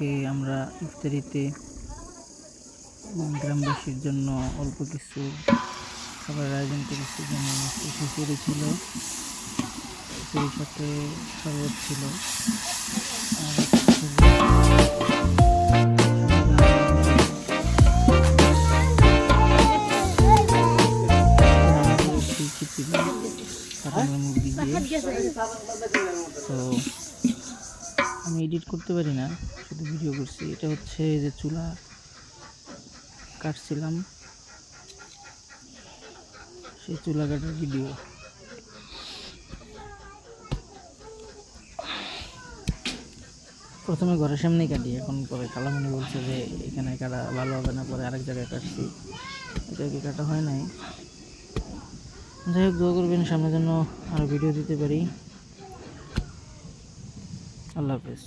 আজকে আমরা ইফতারিতে গ্রামবাসীর জন্য অল্প কিছু খাবারের আয়োজন করেছি। যেমন খিচুড়ি ছিল, খিচুড়ির সাথে শরবত ছিল, মুরগি দিয়ে। তো আমি এডিট করতে পারি না, শুধু ভিডিও করছি। এটা হচ্ছে যে চুলা কাটছিলাম, সেই চুলা কাটার ভিডিও। প্রথমে ঘরের সামনেই কাটি, এখন পরে খালামণি বলছে যে এখানে কাটা ভালো হবে না, পরে আরেক জায়গায় কাটছি, এই জায়গায় কাটা হয় নাই। যাই হোক, দোয়া করবেন সামনের জন্য আরও ভিডিও দিতে পারি। আল্লাহ হাফেজ।